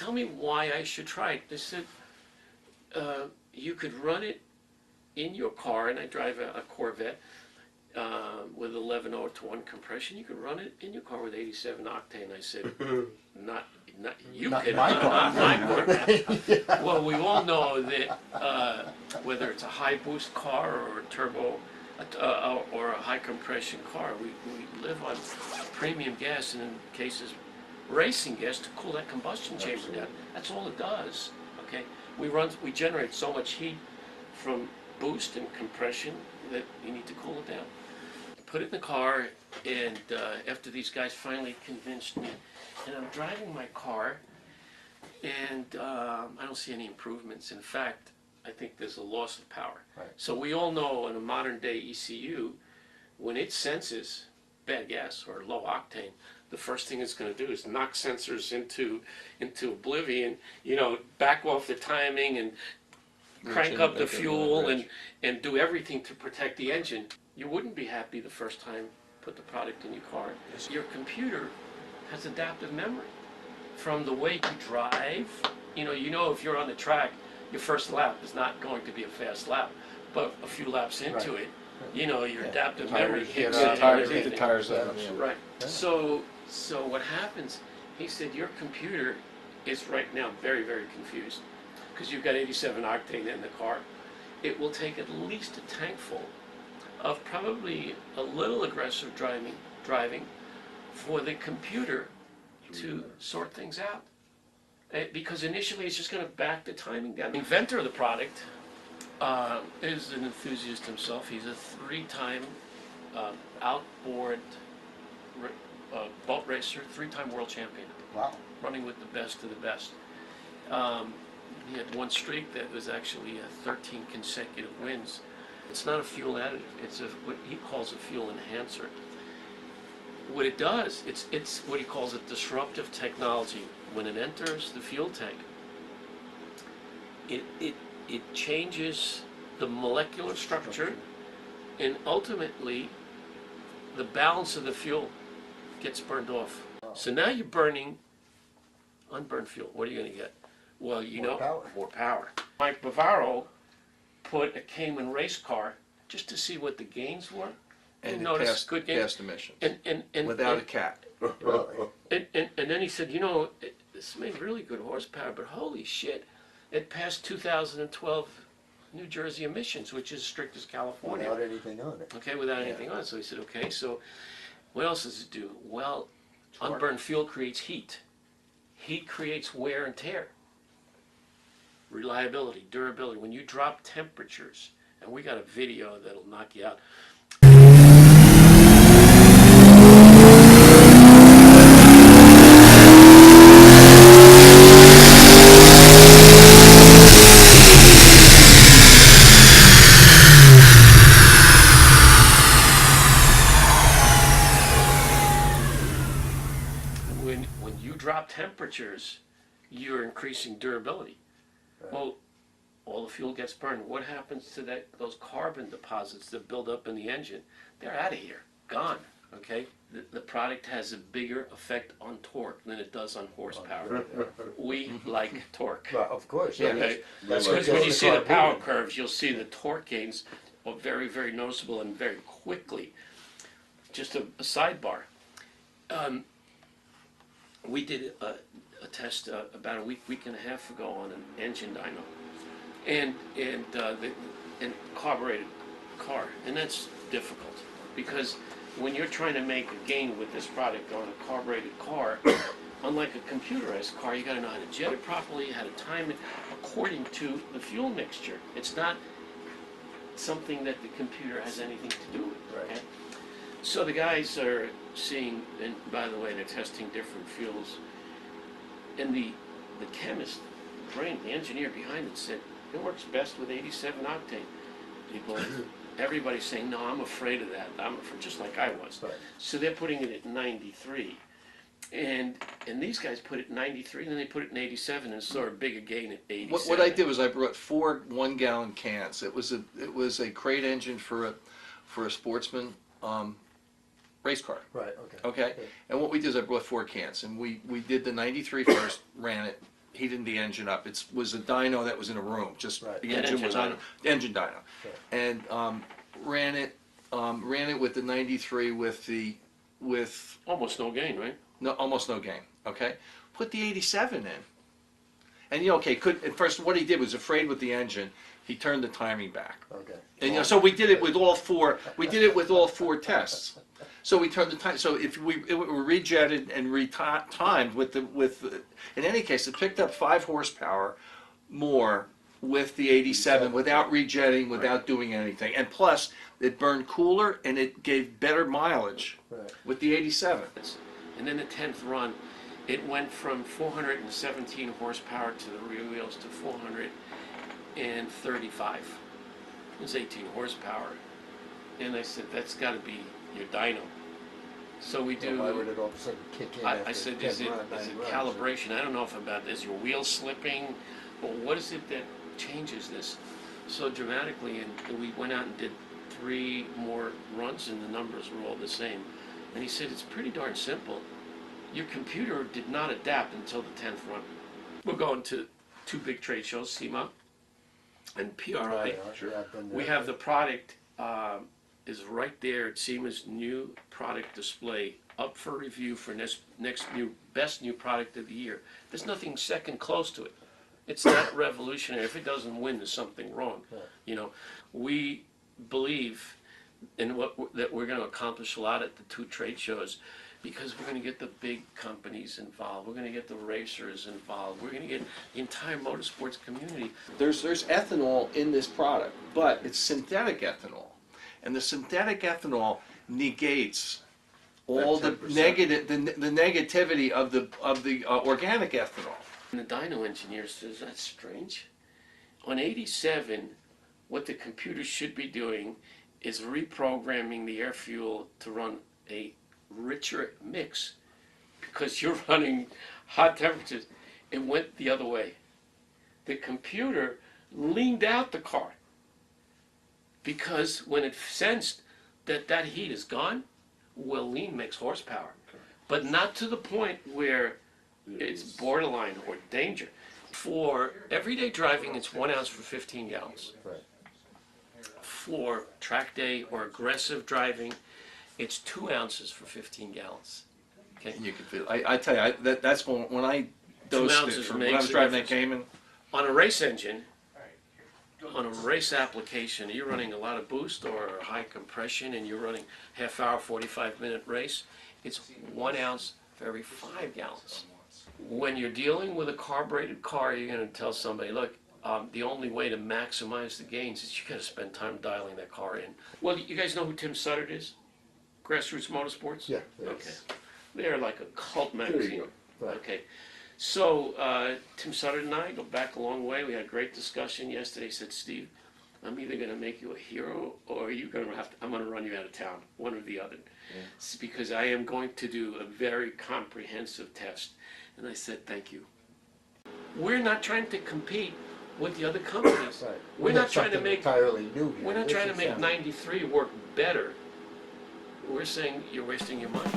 tell me why I should try it. They said, you could run it in your car, and I drive a Corvette with 11.0 compression. You could run it in your car with 87 octane. I said, not you Not could, my not car. my car. Yeah. Well, we all know that whether it's a high boost car or a turbo or a high compression car, we live on premium gas, and in cases racing gas, to cool that combustion chamber down. That's all it does. Okay, we generate so much heat from boost and compression that you need to cool it down. Put it in the car, and after these guys finally convinced me, and I'm driving my car, and I don't see any improvements. In fact, I think there's a loss of power. Right. So we all know in a modern day ECU, when it senses bad gas or low octane, the first thing it's going to do is knock sensors into oblivion, back off the timing and crank up the fuel and do everything to protect the engine. You wouldn't be happy the first time you put the product in your car. Your computer has adaptive memory from the way you drive. If you're on the track, your first lap is not going to be a fast lap, but a few laps into it, your adaptive memory kicks in. Get the tires out. Right. Yeah. So what happens, he said, your computer is right now very, very confused because you've got 87 octane in the car. It will take at least a tank full of probably a little aggressive driving for the computer to sort things out. Because initially it's just going to back the timing down. The inventor of the product is an enthusiast himself. He's a 3-time outboard boat racer, 3-time world champion. Wow. Running with the best of the best. He had one streak that was actually 13 consecutive wins. It's not a fuel additive. It's what he calls a fuel enhancer. What it does, it's what he calls a disruptive technology. When it enters the fuel tank, it changes the molecular structure, and ultimately the balance of the fuel gets burned off. So now you're burning unburned fuel. What are you going to get? Well, more power. Mike Bavaro put a Cayman race car just to see what the gains were. And notice good gains. Past emissions. And without a cat. And then he said, this made really good horsepower, but holy shit, it passed 2012 New Jersey emissions, which is strict as California. Without anything on it. Okay, without anything on it. So he said, okay, so what else does it do? Well, unburned fuel creates heat. Heat creates wear and tear. Reliability, durability. When you drop temperatures, and we got a video that'll knock you out. When you drop temperatures, you're increasing durability. Right. Well, all the fuel gets burned. What happens to those carbon deposits that build up in the engine? They're out of here, gone. Okay, the product has a bigger effect on torque than it does on horsepower. We like torque. Well, of course. Yeah, okay? That's because when you see the power curves, you'll see the torque gains are very, very noticeable and very quickly. Just a sidebar. We did a test about a week and a half ago on an engine dyno, and carbureted car, and that's difficult because when you're trying to make a gain with this product on a carbureted car, unlike a computerized car, you got to know how to jet it properly, how to time it according to the fuel mixture. It's not something that the computer has anything to do with. Right. Okay? So the guys are seeing, and by the way, they're testing different fuels. And the chemist, the engineer behind it said, it works best with 87 octane. Everybody's saying, no, I'm afraid of that. I'm afraid, just like I was. Right. So they're putting it at 93. And these guys put it in 93, and then they put it in 87, and saw a bigger gain at 87. What I did was I brought 4 1-gallon cans. It was a crate engine for a sportsman race car. Right. Okay. Okay. And what we did is I brought 4 cans, and we did the 93 first, ran it, heating the engine up. It was a dyno that was in a room, just Right. the An engine was engine on, engine dyno. Right. And ran it with the 93 with Almost no gain, right? no, almost no gain, okay? Put the 87 in. And okay, at first what he did was afraid with the engine, he turned the timing back. Okay. And so we did it with all four tests. So we turned the time, so if we were rejetted and timed in any case, it picked up 5 horsepower more with the 87 without rejetting, without doing anything. And plus, it burned cooler and it gave better mileage Right. with the 87. And then the 10th run, it went from 417 horsepower to the rear wheels to 435. It was 18 horsepower. And I said, that's got to be your dyno. So we do. Why would it all of a sudden kick in? I said, is it 9 runs? calibration? I don't know if about, is your wheel slipping? But what is it that changes this so dramatically? And we went out and did 3 more runs and the numbers were all the same. And he said, it's pretty darn simple. Your computer did not adapt until the 10th run. We're going to 2 big trade shows, SEMA and PRI. Right, yeah, I've been there. We have the product is right there at SEMA's new product display, up for review for next best new product of the year. There's nothing second close to it. It's that revolutionary. If it doesn't win, there's something wrong. Right. You know, we believe in that we're going to accomplish a lot at the 2 trade shows, because we're going to get the big companies involved. We're going to get the racers involved. We're going to get the entire motorsports community. There's ethanol in this product, but it's synthetic ethanol. And the synthetic ethanol negates all the That 10%. the negativity of the organic ethanol. And the dyno engineer says, that's strange. On 87, what the computer should be doing is reprogramming the air fuel to run a richer mix, because you're running hot temperatures. It went the other way. The computer leaned out the car, because when it sensed that heat is gone, well, lean makes horsepower, but not to the point where it's borderline or danger. For everyday driving, it's 1 ounce for 15 gallons. Right. For track day or aggressive driving, it's 2 ounces for 15 gallons. Okay. And you can feel. I tell you, that's when I 2 dosed it ounces when I makes was a driving that difference. Cayman. On a race engine, on a race application, you're running a lot of boost or high compression, and you're running half-hour, 45-minute race. It's 1 ounce for every 5 gallons. When you're dealing with a carbureted car, you're going to tell somebody, look, the only way to maximize the gains is you got to spend time dialing that car in. Well, you guys know who Tim Sutter is? Grassroots Motorsports? Yeah. Yes. Okay. They're like a cult There you magazine. go. Right. Okay. So Tim Sutter and I go back a long way. We had a great discussion yesterday. He said, Steve, I'm either going to make you a hero or I'm going to run you out of town, one or the other. Yeah. It's because I am going to do a very comprehensive test. And I said, thank you. We're not trying to compete with the other companies. Right. We're We not have trying to something make entirely new here. We're not This trying to is make something- 93 work better. We're saying you're wasting your money.